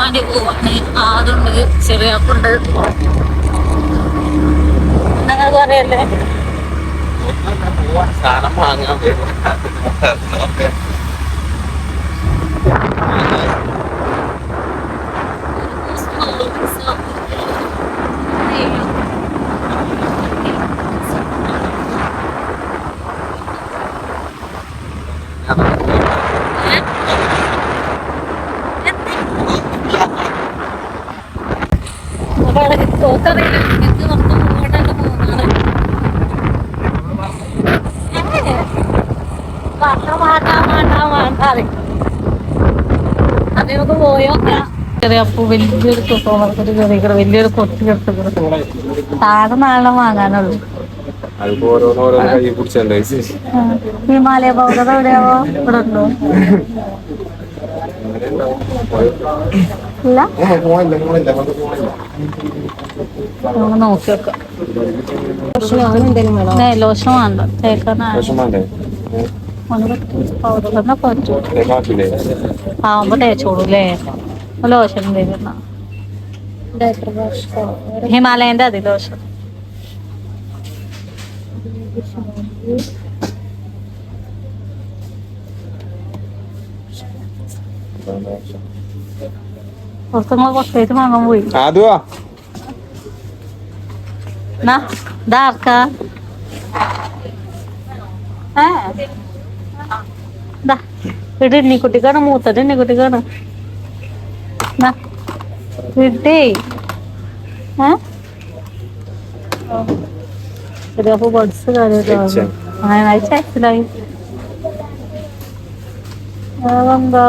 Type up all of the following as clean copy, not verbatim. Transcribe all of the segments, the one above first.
വേണ്ടി പോവാണ്. അതുണ്ട്, ചെറിയാപ്പുണ്ട്. ഞങ്ങൾക്ക് അറിയല്ലേ സാധനം വാങ്ങാൻ വരും. തോക്കറിയില്ല, എനിക്ക് പുറത്ത് പോകേണ്ട പോകുന്നതാണ്. അതിനൊക്കെ പോയോ ചെറിയപ്പൂ വലിയൊരു കുട്ടോളത്തിൽ കയറിക്കട വലിയൊരു കൊത്തി എടുത്ത് താഴെ നാളെ വാങ്ങാനുള്ളൂ. ഹിമാലയ പൗഡർ എവിടെയാവോ? ഇവിടെ ഉണ്ടോ? ഇല്ല, നമുക്ക് നോക്കി വെക്കാം. ലോഷൻ വേണ്ട, തേക്കാനാവുമ്പോ തേച്ചോളൂല്ലേ. ലോഷൻ തേക്കുന്ന ഹിമാലയന്റെ അതി ലോഷൻ. പുറത്തുനിന്ന് കുറച്ചായിട്ട് വാങ്ങാൻ പോയി. ഇതാർക്കാ? ഇത് എണ്ണിക്കുട്ടിക്കാണ്, മൂത്തത് എണ്ണിക്കുട്ടിക്കാണ്. കിട്ടേ ശരിയപ്പോ ബഡ്സ് കാര്യമായിട്ട് മനസ്സിലായി. എന്താ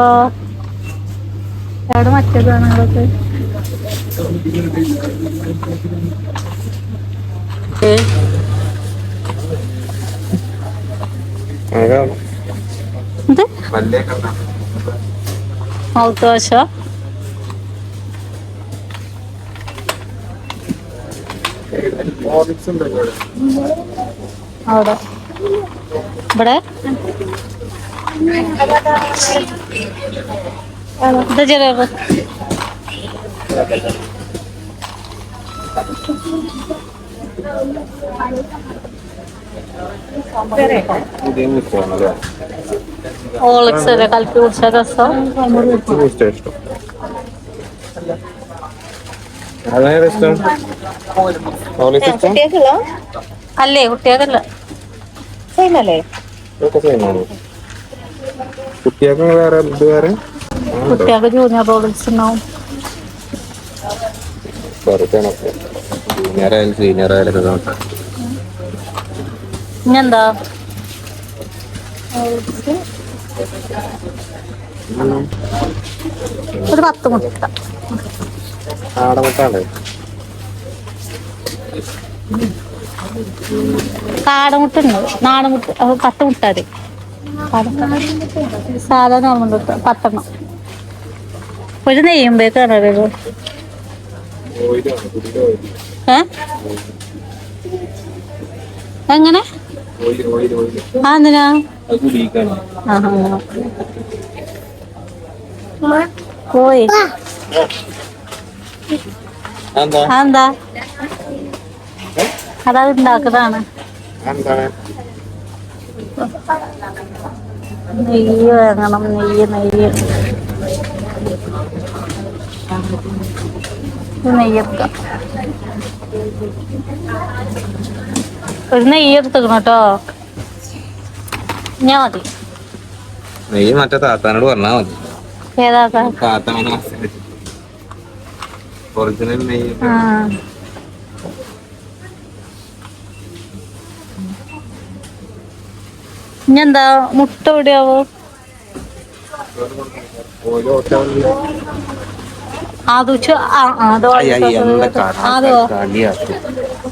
എവിടെ മറ്റേതാണ് അതൊക്കെ മൗത്ത് വാഷോ? അവിടെ ഇവിടെ എന്താ ചെറിയ ഓളിക്സ് അല്ലേ കലക്കി കുടിച്ച രസം. അല്ലേ കുട്ടികൾക്കല്ല, കുട്ടികൾക്ക് ജൂനിയർ ഓളിക്സ് ഉണ്ടാവും. ഇനിയെന്താ ഒരു 10 മുട്ട. കാടമുട്ട ഉണ്ട്, നാടൻമുട്ട 10 മുട്ട മതി. സാധാ നോർമൽ മുട്ട 10 ഒരു നെയ്യുമ്പേക്കാണ് അറിയുള്ളൂ. എങ്ങനെ എന്തിനാ പോയി എന്താ അതത് ഉണ്ടാക്കുന്നതാണ്. നെയ്യ് വേണം, നെയ്യ് നെയ്യെടുക്കാം. ഒരു നെയ്യ് എടുത്തേക്കണം കേട്ടോ. ഞാൻ മതി നെയ്യ് മറ്റേ താത്താനോട് പറഞ്ഞാ മതി. ഒറിജിനൽ നെയ്യ്. ഇനിയെന്താ മുട്ട എവിടെയാവോ?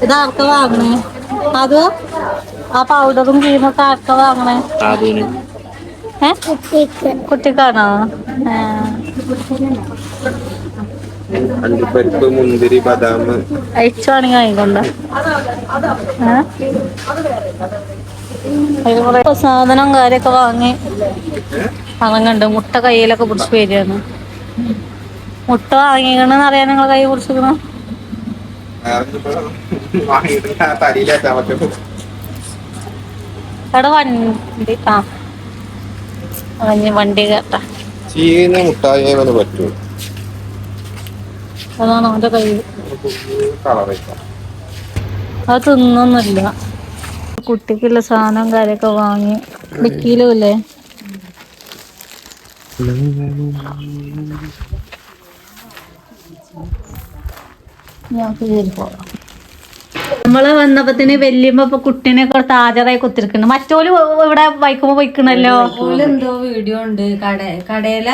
ഇതാർക്ക വാങ്ങണേ? അതോ ആ പൗഡറും ക്രീമൊക്കെ ആർക്ക വാങ്ങണേ? കുട്ടിക്കാണോ? അണ്ടിപ്പരിപ്പ്, മുന്തിരി, ബദാം അയച്ചാണെങ്കിൽ ആയിക്കൊണ്ട സാധനം കാര്യൊക്കെ വാങ്ങി അങ്ങണ്ട് മുട്ട കയ്യിലൊക്കെ പിടിച്ച് വരികയാണ്. മുട്ട വാങ്ങിക്കണെന്ന് അറിയാൻ നിങ്ങൾ കൈ കുറിച്ചിരിക്കണം. അവിടെ വണ്ടി വണ്ടി കേട്ടാ ചീന മുട്ടായി പറ്റൂ. അതാണ് അവന്റെ കൈ. കളറേക്കാം. അത് തിന്നൊന്നുമില്ല. കുട്ടിക്കുള്ള സാധനം കാര്യമൊക്കെ വാങ്ങി ഡിക്കിയിലുമില്ലേ. നമ്മള് വന്നപ്പത്തിന് വല്യമ്മ ഇപ്പൊ കുട്ടീനെ കുറച്ച് ഹാജരായി കുത്തിരിക്കുന്നു. മറ്റോല് ഇവിടെ ബൈക്കുമ്പോ പോയിക്കണല്ലോ. എന്തോ വീഡിയോ ഉണ്ട് കടയില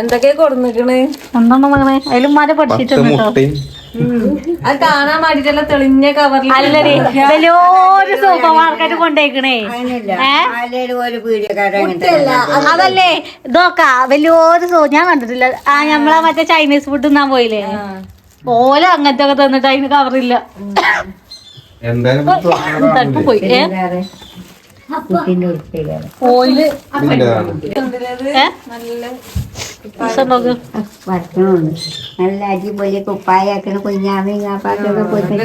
എന്തൊക്കെ കൊടുക്കണ് എന്താണോ മകനെ അതിലും മാരെ പഠിച്ചിട്ടുണ്ട് കേട്ടോ. അത് കാണാൻ വേണ്ടിട്ടല്ല തെളിഞ്ഞ കവറിൽ. അല്ലടി വലിയൊരു സൂപ്പർ മാർക്കറ്റ് കൊണ്ടേക്കണേ. അതല്ലേ ഇതൊക്കെ വലിയൊരു ഞാൻ കണ്ടിട്ടില്ല. നമ്മളാ മറ്റേ ചൈനീസ് ഫുഡ് തിന്നാൻ പോയില്ലേ, ഓല അങ്ങനത്തെ ഒക്കെ തന്നിട്ട് അതിന് കവറില്ല. തടുപ്പ് പോയി ഓയില് നല്ല അടിപൊളി കുപ്പായാക്കണ കുഞ്ഞാമയും കാപ്പാക്കൊക്കെ പൊട്ടിന്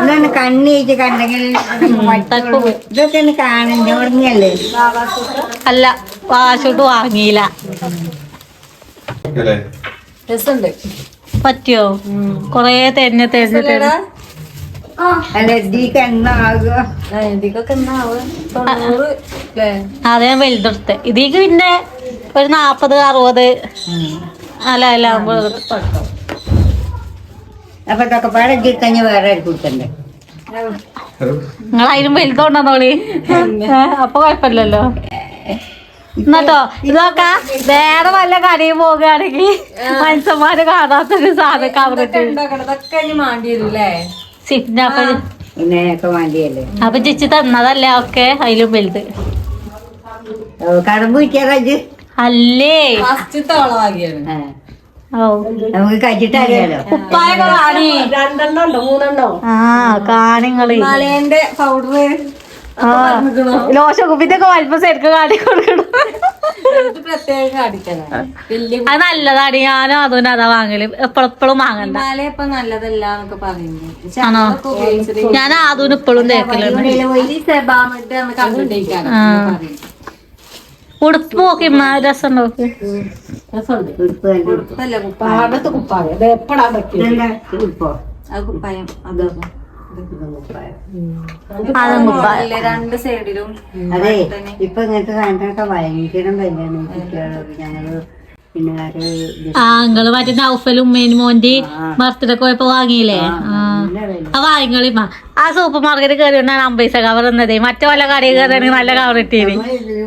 ഇതാണ് കണ്ണീച്ച് കണ്ടെങ്കിൽ ഇതൊക്കെ ഒന്ന് കാണണ്ടേ ഉറങ്ങല്ലേ. അല്ല വാശോട്ട് വാങ്ങിയില്ല. രസമുണ്ട്. പറ്റിയോ? കൊറേ തെരഞ്ഞ അല്ല ഇതിക്ക് എന്നാകുക ഇതിക്കൊക്കെ എന്നാവും 90 അല്ലേ? അതെ ഞാൻ വലുതെടുത്ത്. ഇതിക്ക് പിന്നെ ഒരു 40-60 അല്ല അപ്പൊ ഇതൊക്കെ പാടെ കഴിഞ്ഞ് വേറെ കൊടുക്കണ്ടേ. നിങ്ങളതിനും വലുതുകൊണ്ടെന്നോളി. അപ്പൊ കുഴപ്പമില്ലല്ലോ. എന്നിട്ടോ ഇതൊക്കെ വേറെ വല്ല കടയിൽ പോകുകയാണെങ്കിൽ മനുഷ്യന്മാര് കാണാത്തൊരു സാധനം കവറിട്ട് മാണ്ടി വരൂല്ലേ. ഇങ്ങനെയൊക്കെ വേണ്ടിയല്ലേ. അപ്പൊ ചേച്ചി തന്നതല്ല ഒക്കെ അതിലും വലുത്. കടമ്പ് കിട്ടിയത് അല്ലേ ഫസ്റ്റത്തെ വളവാകിയാണ്. നമുക്ക് കഴിച്ചിട്ടറിയാലോ. കുപ്പായൊക്കെ കാണി 2 ഉണ്ടോ 3 ആ കാണിങ്ങള് മലേന്റെ പൗഡർ ലോശ കുപ്പിന്റെ ഒക്കെ വലിപ്പം ശരിക്കും കാട്ടി കൊടുക്കണം. പ്രത്യേകം കാണിക്കാനാണ്. അത് നല്ലതാണ്. ഞാനും അതുകൊണ്ട് അതാ വാങ്ങല്. എപ്പോഴും വാങ്ങണ്ട. മല ഇപ്പൊ നല്ലതല്ല എന്നൊക്കെ പറയുന്നത്. ആണോ? ഞാൻ അതും ഇപ്പോഴും തേക്കലുണ്ട്. ഉടുപ്പ് നോക്കി രസം നോക്കി രണ്ട് സൈഡിലും. അതെ ഇപ്പൊ ഇങ്ങനത്തെ സാധനങ്ങളൊക്കെ ഭയങ്കര വിലയാണ് കുട്ടികളൊക്കെ. ഞങ്ങള് പിന്നെ നിങ്ങള് മറ്റേ നൗഫലും ഉമ്മേനുമോന്റെ ബർത്ത്ഡേ പോയപ്പോ വാങ്ങിയില്ലേ? ആ വാങ്ങിക്കളിമ്മ. ആ സൂപ്പർ മാർക്കറ്റ് കയറിയോണ്ടാണ് 50 പൈസ കവർ തന്നതേ. മറ്റേ വല്ല കടയിൽ കയറിയാണെങ്കിൽ നല്ല കവർ കിട്ടിയത്.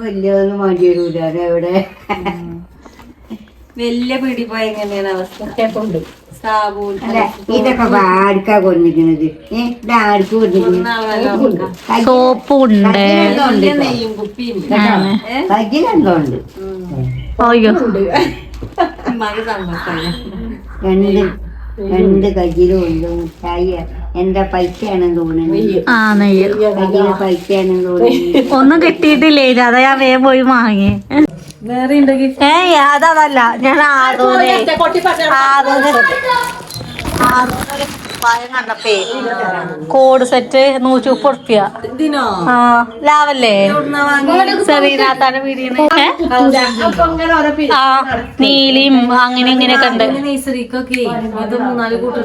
വലിയൊന്നും വേണ്ടി വരൂല. അതെവിടെ വലിയ പിടി പോയ എങ്ങനെയാണ് അവസ്ഥ? സാബൂൻ ഇതൊക്കെ ആർക്കാ കൊണ്ടിരിക്കുന്നത്? ആർക്ക് കൊണ്ടിരിക്കുന്നത്? സോപ്പ് ഉണ്ട്, നെയ്യും കുപ്പിയുണ്ട്. കയ്യിലെന്തോണ്ട്? അയ്യോ രണ്ട് കയ്യിലും ഉണ്ട് മുട്ടായി. എന്താ പൈസയാണെന്ന് തോന്നുന്നു. ആ നെയ്യ് കയ്യില് പൈസയാണെന്ന് തോന്നുന്നു. ഒന്നും കിട്ടിയിട്ടില്ലേ. അതാ ഞാൻ വേഗം പോയി വാങ്ങി. വേറെ ഉണ്ടെങ്കിൽ അതല്ല ഞാൻ കണ്ടപ്പേ കോഡ് സെറ്റ് 130 ഉറുപ്പ്യ. ഇതിനോ? ആ ലാഭല്ലേ? സെറീനാത്താന്റെ വീടിന് ആ നീലിയും അങ്ങനെ ഇങ്ങനെയൊക്കെ ഉണ്ട്. നഴ്സറിക്കൊക്കെ ഇത് 3-4 കൂട്ടം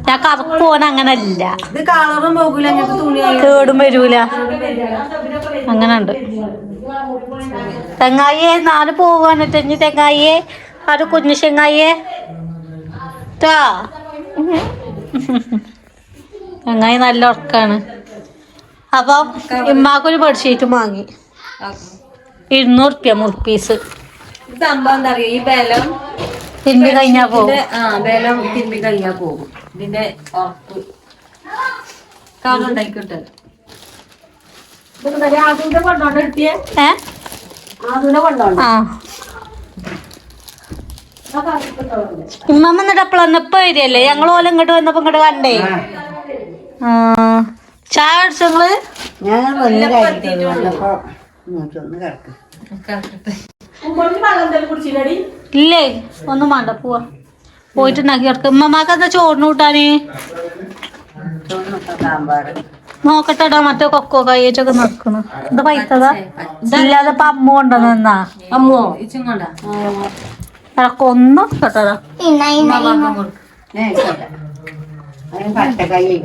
ഞാൻ കറുപ്പ് പോന അങ്ങനെ അല്ല. ഇത് കളറും പോകൂല. അങ്ങനത്തെ തുണി കേടും വരൂല. അങ്ങനെ ഉണ്ട്. തെങ്ങായിയെ 4 പോവാണ്. തെങ്ങായിയെ ഒരു കുഞ്ഞു ചെങ്ങായിയെ തെങ്ങായി നല്ല ഉറക്കാണ്. അപ്പൊ ഇമ്മാക്കൊരു ബെഡ്ഷീറ്റ് വാങ്ങി 200 ഉറുപ്പ്യ മുറുപ്പീസ്. സംഭവം എന്താ അറിയാ, ഈ ബലം തിരുമ്പി കഴിഞ്ഞാ പോകും. ബലം തിരുമ്പി കഴിഞ്ഞാ പോകും. ഇതിന്റെ ഉറപ്പ് കാണുണ്ടായിക്കോട്ടെ. ആ ഉമ്മ എന്നിട്ട് എപ്പോഴൊന്നും ഇപ്പൊ വരികയല്ലേ? ഞങ്ങൾ ഓല ഇങ്ങോട്ട് വന്നപ്പോ ഇങ്ങോട്ട് കണ്ടേ. ചായ അടിച്ചോ നിങ്ങള്? ഞാൻ വന്ന് കഴിഞ്ഞിട്ട് വന്നപ്പോ മൂച്ചൊന്ന് കിടക്കും. ഇല്ലേ ഒന്നും വേണ്ട പോവാ പോയിട്ടുണ്ടാക്കി കിടക്ക. ഉമ്മമാക്ക് എന്താ ചോറിന് കൂട്ടാന്? സാമ്പാർ നോക്കട്ടെടാ മറ്റേ കൊക്കോ കയ്യേറ്റൊക്കെ നടക്കണു. എന്താ പൈസതാ ഇല്ലാതെ ഇപ്പൊ അമ്മ കൊണ്ടുവന്നാ അമ്മോ ഇച്ചും കൊണ്ടാ ഒന്നും കേട്ടതാ പച്ചക്കറി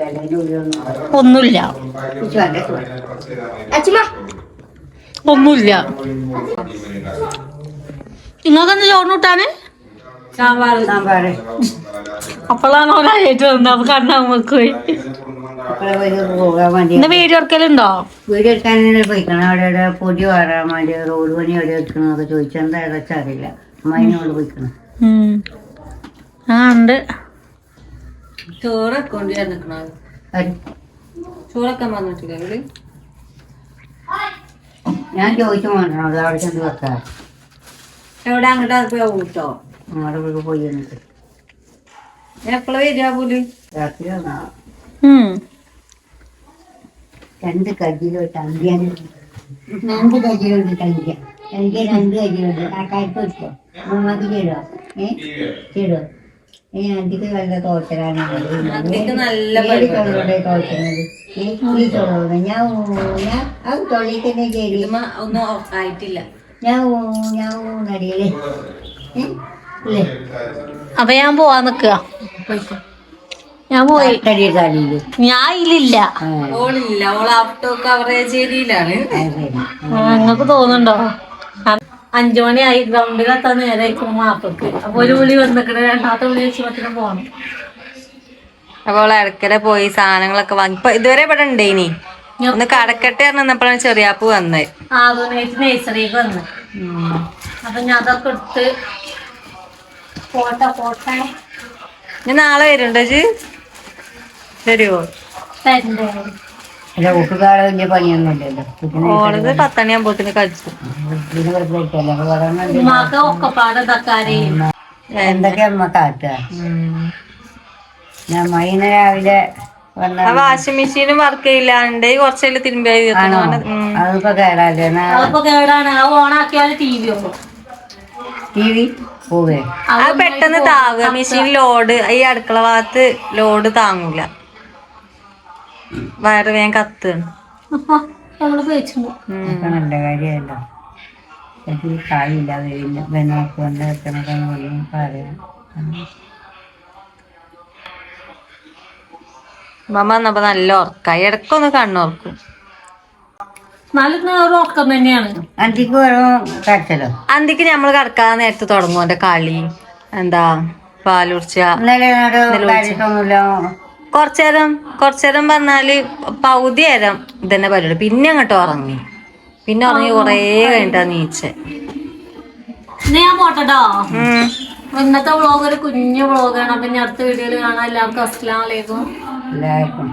ഒന്നുമില്ല ഒന്നുമില്ല. നിങ്ങൾക്കെന്താ ചോറിന് കൂട്ടാന്? സാമ്പാർ സാമ്പാറ് അപ്പോഴാണ് ഒരാഴ്ച വന്നത്. അപ്പൊ കണ്ണാൻ പോയി പോകാൻ വേണ്ടി ഇന്ന് വീഡിയോ എടുക്കലുണ്ടോ? വീട് എടുക്കാൻ പോയിക്കണം. അവിടെ പൊടി വാറാൻ വേണ്ടി റോഡ് പണി എവിടെ എടുക്കണമെന്നൊക്കെ ചോദിച്ചാൽ എന്താ ഏതാച്ചാ അറിയില്ല. അമ്മേനോട് പോയിക്കണം. ആ ഉണ്ട്. ചോറൊക്കെ കൊണ്ട് നിക്കണോ? ചോറൊക്കെ വന്നിട്ടില്ല. ഞാൻ ചോദിച്ചു വേണ്ടോ അവിടെ ചെന്ന് വെക്കാം. എവിടെ അങ്ങോട്ട് കൂട്ടോ അങ്ങോട്ട് വീട് പോയി എന്നിട്ട് എപ്പോഴും വരിക പോലും രാത്രി വന്നാ ഉം 2 കജിയിലോട്ട് അന്ത്യാൻ 2 കജിയിലോട്ട് കഴിക്കാം. എനിക്ക് 2 കജിയിലോട്ട് കാക്കാർക്ക് വെച്ചോ അമ്മക്ക് ചെയ്തോ ചെയ്തോ. അന്തിക്ക് നല്ല തോറ്റലാണ് നല്ല തോറ്റുന്നത്. ഈ ചോറ് ഞാൻ അത് തൊള്ളിൽ തന്നെ ചെയ്തി ഒന്നും ആയിട്ടില്ല. ഞാൻ നടിയില്ലേ ഇല്ലേ അപ്പൊ ഞാൻ പോവാൻ നിക്കുക. ഞാൻ പോയി. കളിയില് ഞാൻ ഇതിലില്ല. ഓളില്ല, ഓൾ ഓട്ടോ കവറേജ് ഏരിയയിലാണ്. നിങ്ങൾക്ക് തോന്നുന്നുണ്ടോ? 5 മണിയായി ഗ്രൗണ്ടിലെത്താൻ നേരമായിരിക്കും മാപ്പക്ക്. അപ്പൊ ഒരു വിളി വന്നിക്കണ, രണ്ടാമത്തെ വിളി വെച്ചുമ്പത്തിന് പോണം. അപ്പോൾ ഇടയ്ക്കര പോയി സാധനങ്ങളൊക്കെ വാങ്ങി. ഇപ്പൊ ഇതുവരെ ഇവിടെ ഉണ്ടേനി. ഒന്ന് കടക്കട്ടെ പറഞ്ഞപ്പോഴാണ് ചെറിയാപ്പ് വന്നത്. നഴ്സറിക്ക് വന്ന് അപ്പൊ ഞാൻ അതൊക്കെ എടുത്ത് പോട്ടെ ഞാൻ നാളെ വരുന്നുണ്ടോ ജി? വരുവോ? അല്ല കൂട്ടുകാരെ വലിയ പണിയൊന്നും ഇല്ലല്ലോ. ഓളത് 10 മണിയാകുമ്പോത്തിന് കഴിച്ചു. ഉമ്മാക്ക് ഒക്കെപ്പാടെ തക്കാരി എന്തൊക്കെ അമ്മ കാട്ടുക. ഞാൻ മൈന്ന് രാവിലെ വന്ന ആ വാഷിംഗ് മെഷീനും വർക്ക് ചെയ്യില്ലാണ്ട് കുറച്ചതിൽ തിരുമ്പിയായി. അതിപ്പോ കേടാല്ലേ. അതിപ്പോ കേടാണ്. അത് ഓണാക്കിയാല് TV പോകും. TV പോവേ അത് പെട്ടെന്ന് താങ്ങുക. മെഷീൻ ലോഡ് ഈ അടുക്കള ഭാഗത്ത് ലോഡ് താങ്ങൂല. വയറ് വേഗം കത്തുകയാണ്. ഞങ്ങള് ഉപയോഗിച്ചിട്ടുണ്ട്. അതൊക്കെ നല്ല കാര്യമല്ലോ. എനിക്ക് കായില്ല വരില്ല ബെനോക്കൊണ്ട് വെക്കണതെന്ന് പറയാം. മമ്മ വന്നപ്പോ നല്ല ഉറക്കായി. ഇടക്കൊന്ന് കണ്ണുറക്കും. നല്ല ഉറക്കം തന്നെയാണ്. അന്തിക്ക് വെറും കടച്ചലോ. അന്തിക്ക് ഞമ്മള് കിടക്കാൻ നേരത്ത് തുടങ്ങും എന്റെ കളി. എന്താ പാലുടിച്ച ഇന്നലെ കാര്യമൊന്നുമില്ല. കുറച്ചേരം പറഞ്ഞാല് പകുതി നേരം ഇതന്നെ പരിപാടി. പിന്നെ അങ്ങോട്ട് ഉറങ്ങി. പിന്നെ ഉറങ്ങി കൊറേ കഴിഞ്ഞിട്ടാ നീച്ചെ. ഞാൻ പോട്ടോ. ഇന്നത്തെ വ്ളോഗ് ഒരു കുഞ്ഞു വ്ളോഗാണ്. അപ്പൊ ഇനി അടുത്ത വീഡിയോയിൽ കാണാം. എല്ലാവർക്കും അസ്സലാമു അലൈക്കും. എല്ലാവർക്കും